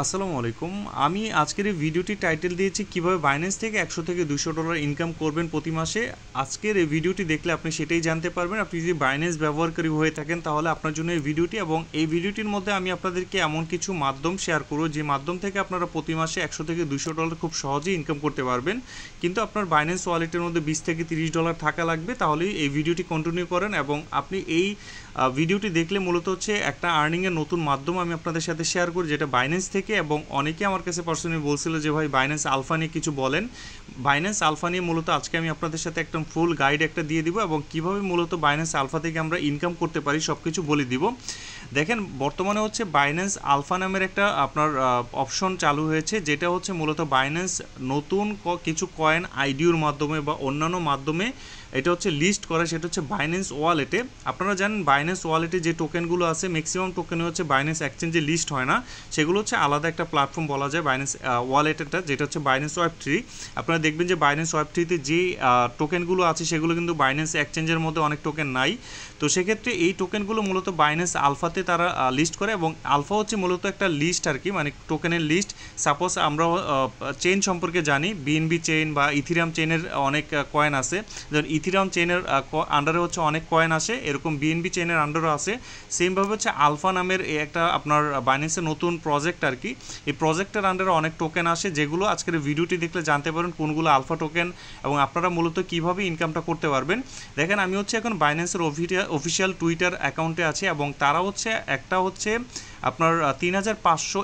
আসসালামু আলাইকুম। আমি আজকের এই ভিডিওটি টাইটেল দিয়েছি কিভাবে বাইন্যান্স থেকে 100 থেকে $200 ইনকাম করবেন প্রতি মাসে। আজকের এই ভিডিওটি দেখলে আপনি সেটাই জানতে পারবেন। আপনি যদি বাইন্যান্স ব্যবহারকারী হয়ে থাকেন তাহলে আপনার জন্য এই ভিডিওটি, এবং এই ভিডিওটির মধ্যে আমি আপনাদেরকে এমন কিছু মাধ্যম শেয়ার করব যে মাধ্যম থেকে আপনারা প্রতি মাসে 100 থেকে $200 খুব সহজেই ইনকাম করতে পারবেন। কিন্তু আপনার বাইন্যান্স ওয়ালেটের মধ্যে $20 থেকে $30 থাকা লাগবে, তাহলেই এই ভিডিওটি কন্টিনিউ করেন। এবং আপনি এই ভিডিওটি দেখলে মূলত হচ্ছে একটা আর্নিংয়ের নতুন মাধ্যম আমি আপনাদের সাথে শেয়ার করি, যেটা বাইন্যান্স থেকে। এবং অনেকে আমার কাছে পার্সোনালি বলছিল যে ভাই বাইন্যান্স আলফা নিয়ে কিছু বলেন। বাইন্যান্স আলফা নিয়ে মূলত আজকে আমি আপনাদের সাথে একদম ফুল গাইড একটা দিয়ে দিব, এবং কিভাবে মূলত বাইন্যান্স আলফা থেকে আমরা ইনকাম করতে পারি সব কিছু বলে দিব। দেখেন, বর্তমানে হচ্ছে বাইন্যান্স আলফা নামের একটা আপনার অপশন চালু হয়েছে, যেটা হচ্ছে মূলত বাইন্যান্স নতুন কিছু কয়েন আইডিওর মাধ্যমে বা অন্যান্য মাধ্যমে এটা হচ্ছে লিস্ট করে, সেটা হচ্ছে বাইন্যান্স ওয়ালেটে। আপনারা জানেন বাইন্যান্স ওয়ালেটে যে টোকেনগুলো আছে ম্যাক্সিমাম টোকেন হচ্ছে বাইন্যান্স এক্সচেঞ্জে লিস্ট হয় না, সেগুলো হচ্ছে আলাদা একটা প্ল্যাটফর্ম বলা যায় বাইন্যান্স ওয়ালেটেরটা, যেটা হচ্ছে বাইন্যান্স ওয়েব3। আপনারা দেখবেন যে বাইন্যান্স ওয়েব3তে যে টোকেনগুলো আছে সেগুলো কিন্তু বাইন্যান্স এক্সচেঞ্জের মধ্যে অনেক টোকেন নাই। তো সেক্ষেত্রে এই টোকেনগুলো মূলত বাইন্যান্স আলফাতে তারা লিস্ট করে, এবং আলফা হচ্ছে মূলত একটা লিস্ট আর কি, মানে টোকেনের লিস্ট। সাপোজ আমরা চেইন সম্পর্কে জানি, বিএনবি চেইন বা ইথিরিয়াম চেইনের অনেক কয়েন আছে, যেমন ইথিরিয়াম চেইনের আন্ডারে হচ্ছে অনেক কয়েন আসে, এরকম বিএনবি চেইনের আন্ডারও আছে। সেমভাবে হচ্ছে আলফা নামের একটা আপনার বাইন্যান্সের নতুন প্রজেক্ট আর কি, এই প্রজেক্টের আন্ডারে অনেক টোকেন আসে, যেগুলো আজকের ভিডিওটি দেখলে জানতে পারেন কোনগুলো আলফা টোকেন এবং আপনারা মূলত কীভাবে ইনকামটা করতে পারবেন। দেখেন, আমি হচ্ছে এখন বাইন্যান্সের অফিসিয়াল টুইটার অ্যাকাউন্টে আছে, এবং তারা হচ্ছে একটা হচ্ছে আপনার 3500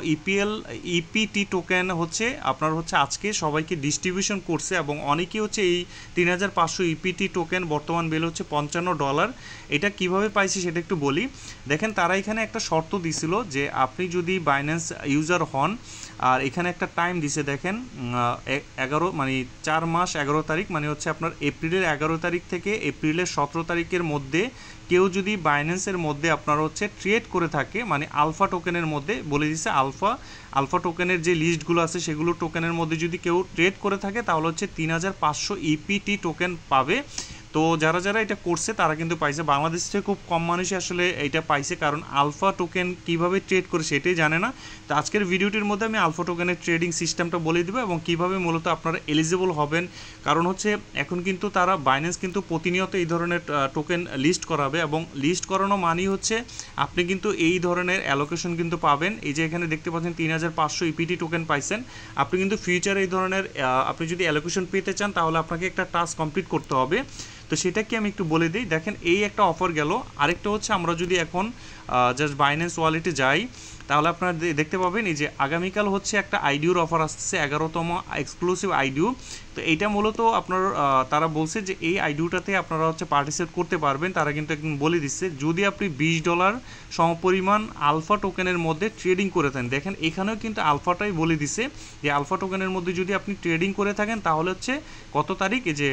ইপিটি টোকেন হচ্ছে আপনার হচ্ছে আজকে সবাইকে ডিস্ট্রিবিউশন করছে, এবং অনেকেই হচ্ছে এই 3500 ইপিটি টোকেন বর্তমান বেল হচ্ছে $55। এটা কিভাবে পাইছে সেটা একটু বলি। দেখেন, তারা এখানে একটা শর্ত দিছিল যে আপনি যদি বাইন্যান্স ইউজার হন, আর এখানে একটা টাইম দিছে, দেখেন 11 মানে 4 মাস 11 তারিখ, মানে হচ্ছে আপনার এপ্রিলের 11 তারিখ থেকে এপ্রিলের 17 তারিখের মধ্যে কেউ যদি বাইন্যান্সের মধ্যে আপনার হচ্ছে ট্রেড করে থাকে, মানে আলফা টোকেনের মধ্যে বলে দিচ্ছে, আলফা টোকেনের যে লিস্টগুলো আছে সেগুলো টোকেনের মধ্যে যদি কেউ ট্রেড করে থাকে তাহলে হচ্ছে 3500 ইপিটি টোকেন পাবে। তো যারা যারা এটা করছে তারা কিন্তু পাইছে। বাংলাদেশ থেকে খুব কম মানুষই আসলে এটা পাইছে, কারণ আলফা টোকেন কীভাবে ট্রেড করে সেটাই জানে না। তো আজকের ভিডিওটির মধ্যে আমি আলফা টোকেনের ট্রেডিং সিস্টেমটা বলে দেবো, এবং কীভাবে মূলত আপনারা এলিজিবল হবেন। কারণ হচ্ছে এখন কিন্তু তারা বাইন্যান্স কিন্তু প্রতিনিয়ত এই ধরনের টোকেন লিস্ট করাবে, এবং লিস্ট করানো মানেই হচ্ছে আপনি কিন্তু এই ধরনের অ্যালোকেশন কিন্তু পাবেন। এই যে এখানে দেখতে পাচ্ছেন 3500 ইপিটি টোকেন পাইছেন, আপনি কিন্তু ফিউচারে এই ধরনের আপনি যদি অ্যালোকেশন পেতে চান তাহলে আপনাকে একটা টাস্ক কমপ্লিট করতে হবে। তো সেটা কি আমি একটু বলে দিই। দেখেন, এই একটা অফার গেল। আরেকটা হচ্ছে আমরা যদি এখন জাস্ট বাইন্যান্স ওয়ালেটে যাই তাহলে আপনারা দেখতে পাবেন এই যে আগামীকাল হচ্ছে একটা আইডিওর অফার আসছে, 11তম এক্সক্লুসিভ আইডিও। তো এইটা মূলত আপনার তারা বলছে যে এই আইডিওটাতে আপনারা হচ্ছে পার্টিসিপেট করতে পারবেন। তারা কিন্তু একদম বলে দিচ্ছে যদি আপনি $20 সমপরিমাণ আলফা টোকেনের মধ্যে ট্রেডিং করে থাকেন। দেখেন, এখানেও কিন্তু আলফাটাই বলে দিছে যে আলফা টোকেনের মধ্যে যদি আপনি ট্রেডিং করে থাকেন তাহলে হচ্ছে কত তারিখ, এই যে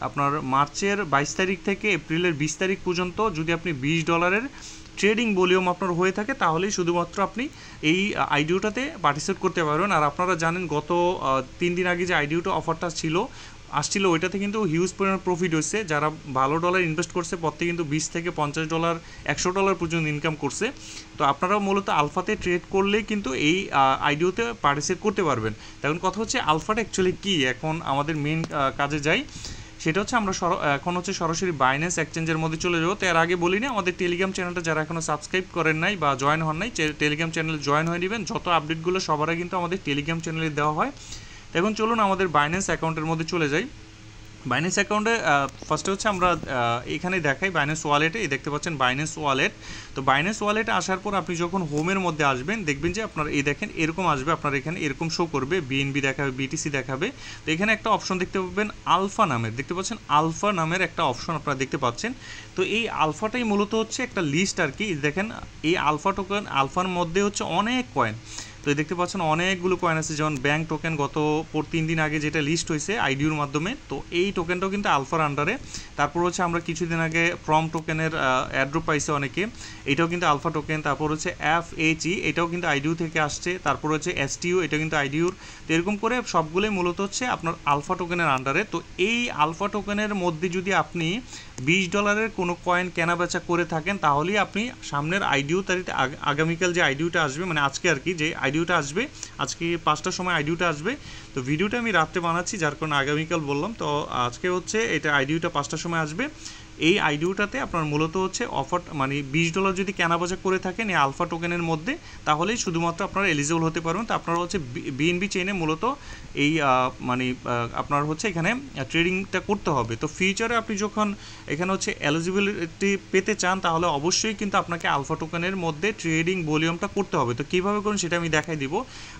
আপনার মার্চের 22 তারিখ থেকে এপ্রিলের 20 তারিখ পর্যন্ত যদি আপনি $20 ট্রেডিং ভলিউম আপনার হয়ে থাকে তাহলেই শুধুমাত্র আপনি এই আইডিওটাতে পার্টিসিপেট করতে পারবেন। আর আপনারা জানেন গত 3 দিন আগে যে আইডিওটা অফারটা আসছিল ওইটাতে কিন্তু হিউজ পরিমাণ প্রফিট হচ্ছে। যারা ভালো ডলার ইনভেস্ট করছে প্রত্যেকে কিন্তু $20 থেকে $50 $100 পর্যন্ত ইনকাম করছে। তো আপনারাও মূলত আলফাতে ট্রেড করলেই কিন্তু এই আইডিওতে পার্টিসিপেট করতে পারবেন। এখন কথা হচ্ছে আলফাটা অ্যাকচুয়ালি কী, এখন আমাদের মেন কাজে যাই। সেটা হচ্ছে আমরা এখন হচ্ছে সরাসরি বাইন্যান্স এক্সচেঞ্জের মধ্যে চলে যাবো। তো এর আগে বলি না, আমাদের টেলিগ্রাম চ্যানেলটা যারা এখনও সাবস্ক্রাইব করেন নাই বা জয়েন হন নাই, টেলিগ্রাম চ্যানেলে জয়েন হয়ে নেবেন। যত আপডেটগুলো সবার আগে কিন্তু আমাদের টেলিগ্রাম চ্যানেলে দেওয়া হয়। এখন চলুন আমাদের বাইন্যান্স অ্যাকাউন্টের মধ্যে চলে যাই। বাইন্যান্স অ্যাকাউন্টে ফার্স্টে হচ্ছে আমরা এখানে দেখাই বাইন্যান্স ওয়ালেটে, এই দেখতে পাচ্ছেন বাইন্যান্স ওয়ালেট। তো বাইন্যান্স ওয়ালেটে আসার পর আপনি যখন হোমের মধ্যে আসবেন দেখবেন যে আপনার এই দেখেন এরকম আসবে, আপনার এখানে এরকম শো করবে, বিএনবি দেখাবে, বিটিসি দেখাবে। তো এখানে একটা অপশন দেখতে পাবেন আলফা নামের, দেখতে পাচ্ছেন আলফা নামের একটা অপশন আপনারা দেখতে পাচ্ছেন। তো এই আলফাটাই মূলত হচ্ছে একটা লিস্ট আর কি। দেখেন, এই আলফা টোকেন আলফার মধ্যে হচ্ছে অনেক কয়েন। তো দেখতে পাচ্ছেন অনেকগুলো কয়েন আছে, যেমন ব্যাংক টোকেন গত 3 দিন আগে যেটা লিস্ট হয়েছে আইডিওর মাধ্যমে। তো এই টোকেনটাও কিন্তু আলফার আন্ডারে। তারপর হচ্ছে আমরা কিছুদিন আগে প্রম টোকেনের অ্যাড্রপ পাইছে অনেকে, এটাও কিন্তু আলফা টোকেন। তারপর হচ্ছে FHE, এটাও কিন্তু আইডিও থেকে আসছে। তারপর হচ্ছে STU, এটা কিন্তু আইডিওর। তো এরকম করে সবগুলোই মূলত হচ্ছে আপনার আলফা টোকেনের আন্ডারে। তো এই আলফা টোকেনের মধ্যে যদি আপনি $20 কোনো কয়েন কেনা বেচা করে থাকেন তাহলেই আপনি সামনের আইডিও তারিখে আগামীকাল যে আইডিওটা আসবে, মানে আজকে আর কি যে আইডিওটা আসবে, আজকে 5টার সময় আইডিওটা আসবে। তো ভিডিওটা আমি রাত্রে বানাচ্ছি, যার কারণে আগামীকাল বললাম। তো আজকে হচ্ছে এটা আইডিওটা 5টার সময় আসবে। এই আইডিওটাতে আপনার মূলত হচ্ছে অফার মানে $20 যদি কেনাবেচা করে থাকেন এই আলফা টোকেনের মধ্যে, তাহলেই শুধুমাত্র আপনারা এলিজিবল হতে পারবেন। তো আপনারা হচ্ছে বিএনবি চেইনে মূলত এই মানে আপনার হচ্ছে এখানে ট্রেডিংটা করতে হবে। তো ফিউচারে আপনি যখন এখানে হচ্ছে এলিজিবিলিটি পেতে চান, তাহলে অবশ্যই কিন্তু আপনাকে আলফা টোকেনের মধ্যে ট্রেডিং ভলিউমটা করতে হবে। তো কীভাবে করুন সেটা আমি দেখাই দিব।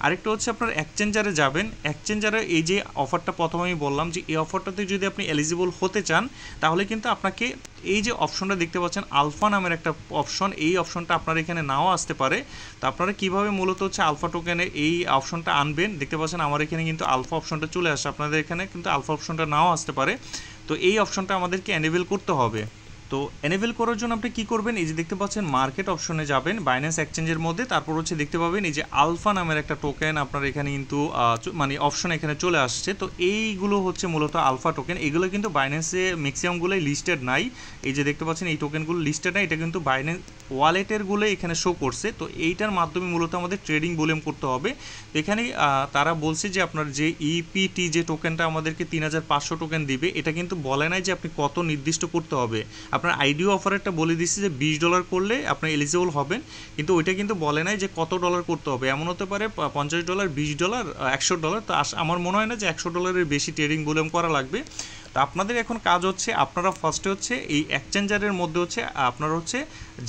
আরেকটা হচ্ছে আপনার এক্সচেঞ্জারে যাবেন, এক্সচেঞ্জারে এই যে অফারটা প্রথমে আমি বললাম যে এই অফারটাতে যদি আপনি এলিজিবল হতে চান, তাহলে কিন্তু আপনাকে এই যে অপশনটা দেখতে পাচ্ছেন আলফা নামের একটা অপশন, এই অপশনটা আপনার এখানে নাও আসতে পারে। তো আপনারা কীভাবে মূলত হচ্ছে আলফা টোকেনে এই অপশনটা আনবেন, দেখতে পাচ্ছেন আমার এখানে কিন্তু আলফা অপশনটা চলে আসে, আপনাদের এখানে কিন্তু আলফা অপশনটা নাও আসতে পারে। তো এই অপশনটা আমাদেরকে এনেবল করতে হবে। তো এনেবল করার জন্য আপনি কী করবেন, এই যে দেখতে পাচ্ছেন মার্কেট অপশনে যাবেন বাইন্যান্স এক্সচেঞ্জের মধ্যে, তারপর হচ্ছে দেখতে পাবেন এই যে আলফা নামের একটা টোকেন আপনার এখানে কিন্তু মানে অপশন এখানে চলে আসছে। তো এইগুলো হচ্ছে মূলত আলফা টোকেন, এগুলো কিন্তু বাইন্যান্সে ম্যাক্সিমামগুলোই লিস্টেড নাই। এই যে দেখতে পাচ্ছেন এই টোকেনগুলো লিস্টেড নাই, এটা কিন্তু বাইন্যান্স ওয়ালেটেরগুলো এখানে শো করছে। তো এইটার মাধ্যমে মূলত আমাদের ট্রেডিং ভলিউম করতে হবে। তো এখানে তারা বলছে যে আপনার যে ইপিটি যে টোকেনটা আমাদেরকে 3500 টোকেন দিবে, এটা কিন্তু বলে নাই যে আপনি কত নির্দিষ্ট করতে হবে। আপনার আইডিও অফারেরটা বলে দিচ্ছে যে $20 করলে আপনি এলিজিবল হবেন, কিন্তু ওইটা কিন্তু বলে নাই যে কত ডলার করতে হবে। এমন হতে পারে $50, $20, $100। তো আমার মনে হয় না যে $100 বেশি ট্রেডিং ভলিউম করা লাগবে। তো আপনাদের এখন কাজ হচ্ছে আপনারা ফার্স্টে হচ্ছে এই এক্সচেঞ্জারের মধ্যে হচ্ছে আপনারা হচ্ছে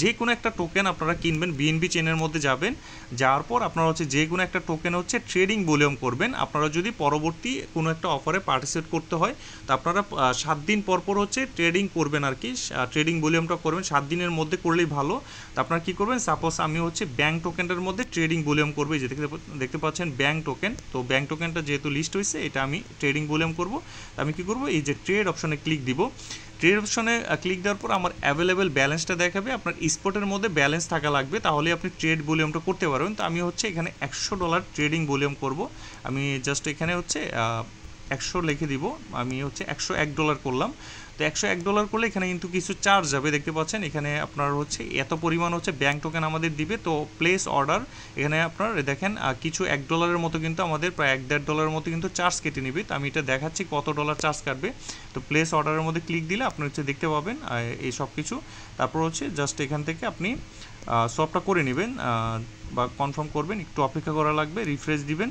যে কোনো একটা টোকেন আপনারা কিনবেন, বিএনবি চেনের মধ্যে যাবেন, যাওয়ার পর আপনারা হচ্ছে যে কোনো একটা টোকেন হচ্ছে ট্রেডিং ভলিউম করবেন। আপনারা যদি পরবর্তী কোনো একটা অফারে পার্টিসিপেট করতে হয়, তো আপনারা 7 দিন পর পর হচ্ছে ট্রেডিং করবেন আর কি, ট্রেডিং ভলিউমটা করবেন 7 দিনের মধ্যে করলেই ভালো। তো আপনারা কী করবেন, সাপোজ আমি হচ্ছে ব্যাংক টোকেনটার মধ্যে ট্রেডিং ভলিউম করবো, যে দেখতে পাচ্ছেন ব্যাংক টোকেন। তো ব্যাংক টোকেনটা যেহেতু লিস্ট হয়েছে, এটা আমি ট্রেডিং ভলিউম করবো। আমি কী করবো, এই যে ট্রেড অপশনে ক্লিক দিব। ট্রেড অপশনে ক্লিক দেওয়ার পর আমার অ্যাভেলেবেল ব্যালেন্সটা দেখাবে। আপনার স্পটের মধ্যে ব্যালেন্স থাকা লাগবে, তাহলে আপনি ট্রেড ভলিউমটা করতে পারবেন। তো আমি হচ্ছে এখানে $100 ট্রেডিং ভলিউম করব। আমি জাস্ট এখানে হচ্ছে 100 লিখে দিব, আমি হচ্ছে $101 করলাম। তো $101 করলে এখানে কিন্তু কিছু চার্জ যাবে, দেখতে পাচ্ছেন এখানে আপনার হচ্ছে এত পরিমাণ হচ্ছে ব্যাংক টোকেন আমাদের দিবে। তো প্লেস অর্ডার এখানে আপনার দেখেন কিছু $1 মতো কিন্তু আমাদের প্রায় $1.5 মতো কিন্তু চার্জ কেটে নেবে। তো আমি এটা দেখাচ্ছি কত ডলার চার্জ কাটবে। তো প্লেস অর্ডারের মধ্যে ক্লিক দিলে আপনি হচ্ছে দেখতে পাবেন এই সব কিছু। তারপর হচ্ছে জাস্ট এখান থেকে আপনি সবটা করে নেবেন বা কনফার্ম করবেন, একটু অপেক্ষা করা লাগবে, রিফ্রেশ দিবেন,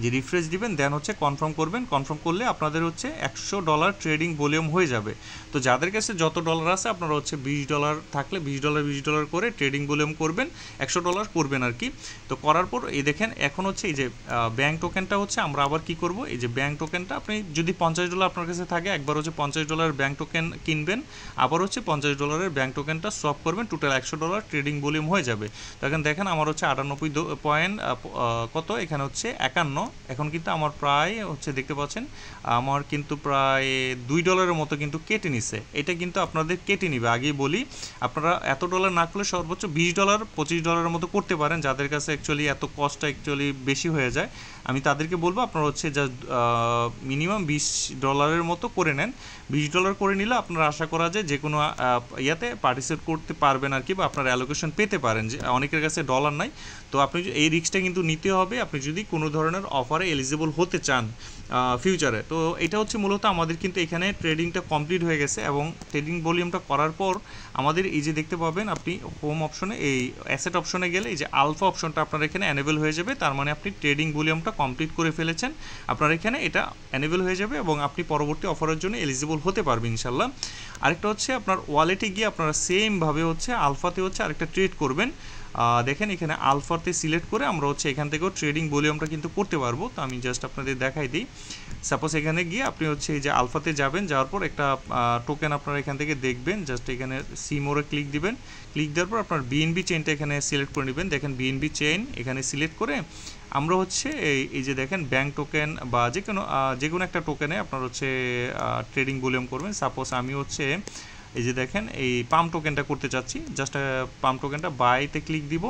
যে রিফ্রেশ দিবেন দেন হচ্ছে কনফার্ম করবেন। কনফার্ম করলে আপনাদের হচ্ছে $100 ট্রেডিং ভলিউম হয়ে যাবে। তো যাদের কাছে যত ডলার আছে আপনারা হচ্ছে $20 থাকলে $20 করে ট্রেডিং ভলিউম করবেন, $100 করবেন আর কি। তো করার পর এই দেখেন এখন হচ্ছে এই যে ব্যাংক টোকেনটা হচ্ছে আমরা আবার কি করব, এই যে ব্যাংক টোকেনটা আপনি যদি $50 আপনার কাছে থাকে, একবার হচ্ছে $50 ব্যাংক টোকেন কিনবেন, আবার হচ্ছে $50 ব্যাংক টোকেনটা সোয়াপ করবেন, টোটাল $100 ট্রেডিং ভলিউম হয়ে যাবে। তো এখন দেখেন আমার হচ্ছে 98 পয়েন্ট কত, এখানে হচ্ছে 51। এখন কিন্তু আমার প্রায় হচ্ছে দেখতে পাচ্ছেন আমার কিন্তু প্রায় $2 মতো কিন্তু কেটে নিছে। এটা কিন্তু আপনাদের কেটে নিবে, আগেই বলি আপনারা এত ডলার না করলে সর্বোচ্চ $20 $25 মতো করতে পারেন। যাদের কাছে অ্যাকচুয়ালি এত কস্টটা অ্যাকচুয়ালি বেশি হয়ে যায়, আমি তাদেরকে বলবো আপনারা হচ্ছে জাস্ট মিনিমাম $20 মতো করে নেন। $20 করে নিলে আপনারা আশা করা যায় যে কোনো ইয়াতে পার্টিসিপেট করতে পারবেন আর কি, বা আপনার অ্যালোকেশন পেতে পারেন। যে অনেকের কাছে ডলার নাই, তো আপনি এই রিস্কটা কিন্তু নিতে হবে আপনি যদি কোনো ধরনের অফারে এলিজিবল হতে চান ফিউচারে। তো এটা হচ্ছে মূলত আমাদের কিন্তু এখানে ট্রেডিংটা কমপ্লিট হয়ে গেছে, এবং ট্রেডিং ভলিউমটা করার পর আমাদের এই যে দেখতে পাবেন আপনি হোম অপশনে এই অ্যাসেট অপশনে গেলে এই যে আলফা অপশনটা আপনার এখানে এনেবল হয়ে যাবে। তার মানে আপনি ট্রেডিং ভলিউমটা কমপ্লিট করে ফেলেছেন, আপনার এখানে এটা এনেবল হয়ে যাবে এবং আপনি পরবর্তী অফারের জন্য এলিজিবল হতে পারবেন ইনশাল্লাহ। আরেকটা হচ্ছে আপনার ওয়ালেটে গিয়ে আপনারা সেমভাবে হচ্ছে আলফাতে হচ্ছে আরেকটা ট্রেড করবেন। দেখেন এখানে আলফাতে সিলেক্ট করে আমরা হচ্ছে এখান থেকেও ট্রেডিং ভলিউমটা কিন্তু করতে পারবো। তো আমি জাস্ট আপনাদের দেখাই দিই। সাপোজ এখানে গিয়ে আপনি হচ্ছে এই যে আলফাতে যাবেন, যাওয়ার পর একটা টোকেন আপনারা এখান থেকে দেখবেন, জাস্ট এখানে সি মোরে ক্লিক দিবেন। ক্লিক দেওয়ার পর আপনার বিএনবি চেইনটা এখানে সিলেক্ট করে নেবেন। দেখেন বিএনবি চেইন এখানে সিলেক্ট করে আমরা হচ্ছে এই যে দেখেন ব্যাংক টোকেন বা যে কোনো একটা টোকেনে আপনার হচ্ছে ট্রেডিং ভলিউম করবেন। সাপোজ আমি হচ্ছে এই যে দেখেন এই পাম্প টোকেনটা করতে চাচ্ছি, জাস্ট পাম্প টোকেনটা বাইতে ক্লিক দিব।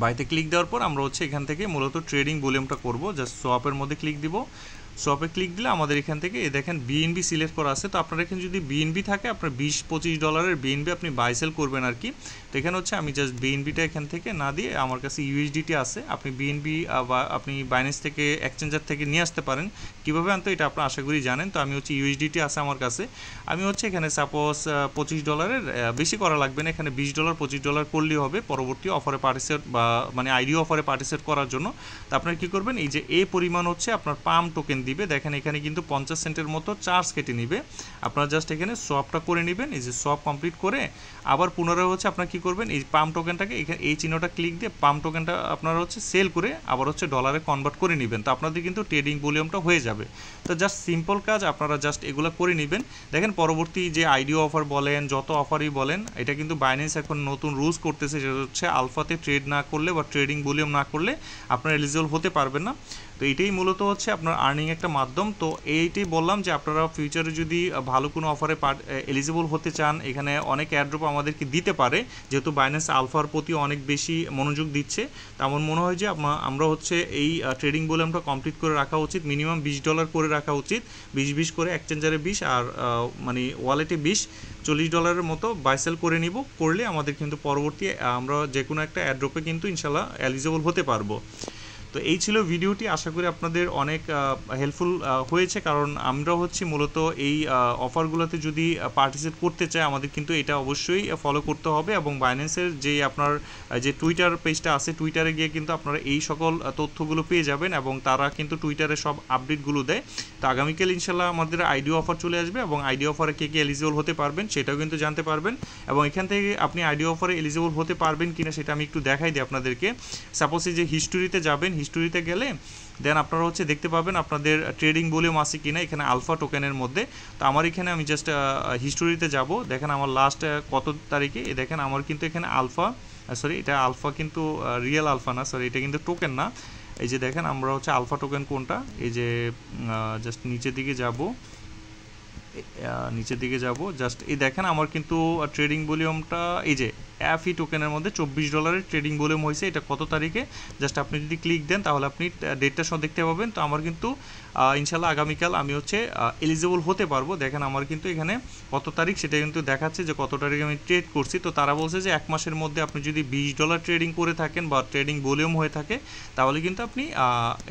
বাইতে ক্লিক দেওয়ার পর আমরা হচ্ছে এখান থেকে মূলত ট্রেডিং ভলিউমটা করব, জাস্ট সোয়াপের মধ্যে ক্লিক দিব। সোয়াপে ক্লিক দিলে আমাদের এখান থেকে দেখেন বিএনবি সিলেক্ট করা আছে। তো আপনার এখানে যদি বিএনবি থাকে আপনার $20-25 বিএনবি আপনি বাই সেল করবেন আর কি। তো এখানে হচ্ছে আমি জাস্ট বিএনবিটা এখান থেকে না দিয়ে আমার কাছে ইউএসডিটি আছে, আপনি বিএনবি বা আপনি বাইন্যান্স থেকে এক্সচেঞ্জার থেকে নিয়ে আসতে পারেন। কীভাবে আনতে এটা আপনার আশা করি জানেন। তো আমি হচ্ছে ইউএসডিটি আছে আমার কাছে, আমি হচ্ছে এখানে সাপোজ $25 বেশি করা লাগবে না, এখানে $20-25 করলেই হবে পরবর্তী অফারে পার্টিসিপেট বা মানে আইডিও অফারে পার্টিসিপেট করার জন্য। তো আপনারা কী করবেন, এই যে পরিমাণ হচ্ছে আপনার পাম টোকেন দিবে, দেখেন এখানে কিন্তু 50 সেন্টের মতো চার্জ কেটে নিবে। আপনারা জাস্ট এখানে সোয়াপটা করে নেবেন, এই যে সোয়াপ কমপ্লিট করে আবার পুনরায় হচ্ছে আপনারা কী করবেন, এই পাম টোকেনটাকে এখানে এই চিহ্নটা ক্লিক দিয়ে পাম টোকেনটা আপনারা হচ্ছে সেল করে আবার হচ্ছে ডলারে কনভার্ট করে নেবেন। তো আপনাদের কিন্তু ট্রেডিং ভলিউমটা হয়ে যাবে। তো জাস্ট সিম্পল কাজ, আপনারা জাস্ট এগুলো করে নেবেন। দেখেন পরবর্তী যে আইডিও অফার বলেন যত অফারই বলেন, এটা কিন্তু বাইন্যান্স এখন নতুন রুলস করতেছে, যেটা হচ্ছে আলফাতে ট্রেড না করলে বা ট্রেডিং ভলিউম না করলে আপনারা এলিজিবল হতে পারবেন না। তো এইটাই মূলত হচ্ছে আপনার আর্নিং একটা মাধ্যম। তো এইটাই বললাম যে আপনারা ফিউচারে যদি ভালো কোনো অফারে এলিজিবল হতে চান, এখানে অনেক এয়ারড্রপ আমাদেরকে দিতে পারে, যেহেতু বাইন্যান্স আলফার প্রতি অনেক বেশি মনোযোগ দিচ্ছে। তো আমার মনে হয় যে আমরা হচ্ছে এই ট্রেডিং ভলিউমটা কমপ্লিট করে রাখা উচিত, মিনিমাম $20 করে রাখা উচিত, 20 করে এক্সচেঞ্জারে 20 আর মানে ওয়ালেটে 20, $40 মতো বাই সেল করে নিব, করলে আমাদের কিন্তু পরবর্তী আমরা যে কোনো একটা এয়ারড্রপে কিন্তু ইনশাল্লাহ এলিজিবল হতে পারবো। তো এই ছিল ভিডিওটি, আশা করি আপনাদের অনেক হেল্পফুল হয়েছে, কারণ আমরা হচ্ছে মূলত এই অফারগুলোতে যদি পার্টিসিপেট করতে চাই আমাদের কিন্তু এটা অবশ্যই ফলো করতে হবে। এবং বাইন্যান্সের যে আপনার যে টুইটার পেজটা আছে, টুইটারে গিয়ে কিন্তু আপনারা এই সকল তথ্যগুলো পেয়ে যাবেন এবং তারা কিন্তু টুইটারে সব আপডেটগুলো দেয়। তো আগামীকাল ইনশাল্লাহ আমাদের আইডিও অফার চলে আসবে এবং আইডিও অফারে কে কে এলিজিবল হতে পারবেন সেটাও কিন্তু জানতে পারবেন। এবং এখান থেকে আপনি আইডিও অফারে এলিজিবল হতে পারবেন কিনা সেটা আমি একটু দেখাই দিই আপনাদেরকে। সাপোজ এই যে হিস্টোরিতে যাবেন, হিস্টোরিতে গেলে দেন আপনারা হচ্ছে দেখতে পাবেন আপনাদের ট্রেডিং ভলিউম আছে কিনা এখানে আলফা টোকেনের মধ্যে। তো আমার এখানে আমি জাস্ট হিস্টোরিতে যাব, দেখেন আমার লাস্ট কত তারিখে, দেখেন আমার কিন্তু এখানে আলফা, সরি এটা আলফা কিন্তু রিয়েল আলফা না, সরি এটা কিন্তু টোকেন না। এই যে দেখেন আমরা হচ্ছে আলফা টোকেন কোনটা, এই যে জাস্ট নিচের দিকে যাব, জাস্ট এই দেখেন আমার কিন্তু ট্রেডিং ভলিউমটা এই যে এফই টোকেনের মধ্যে $24 ট্রেডিং ভলিউম হয়েছে। এটা কত তারিখে, জাস্ট আপনি যদি ক্লিক দেন তাহলে আপনি ডেটটা সহ দেখতে পাবেন। তো আমার কিন্তু ইনশাল্লাহ আগামীকাল আমি হচ্ছে এলিজিবল হতে পারবো। দেখেন আমার কিন্তু এখানে কত তারিখ সেটা কিন্তু দেখাচ্ছে যে কত তারিখে আমি ট্রেড করছি। তো তারা বলছে যে 1 মাসের মধ্যে আপনি যদি $20 ট্রেডিং করে থাকেন বা ট্রেডিং ভলিউম হয়ে থাকে তাহলে কিন্তু আপনি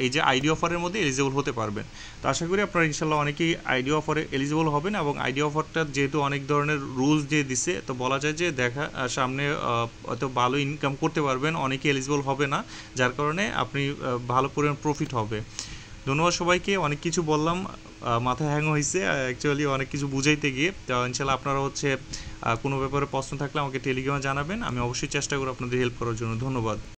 এই যে আইডি অফারের মধ্যে এলিজিবল হতে পারবেন। তো আশা করি আপনারা ইনশাল্লাহ অনেকেই আইডি অফারে এলিজিবল হবেন। এবং আইডি অফারটা যেহেতু অনেক ধরনের রুলস দিয়ে দিছে, তো বলা যায় যে সামনে হয়তো ভালো ইনকাম করতে পারবেন, অনেকে এলিজিবল হবে না, যার কারণে আপনি ভালো পরিমাণ প্রফিট হবে। ধন্যবাদ সবাইকে, অনেক কিছু বললাম, মাথা হ্যাং হয়েছে অ্যাকচুয়ালি অনেক কিছু বুঝাইতে গিয়ে। তো ইনশাল্লাহ আপনারা হচ্ছে কোনো ব্যাপারে প্রশ্ন থাকলে আমাকে টেলিগ্রামে জানাবেন, আমি অবশ্যই চেষ্টা করব আপনাদের হেল্প করার জন্য। ধন্যবাদ।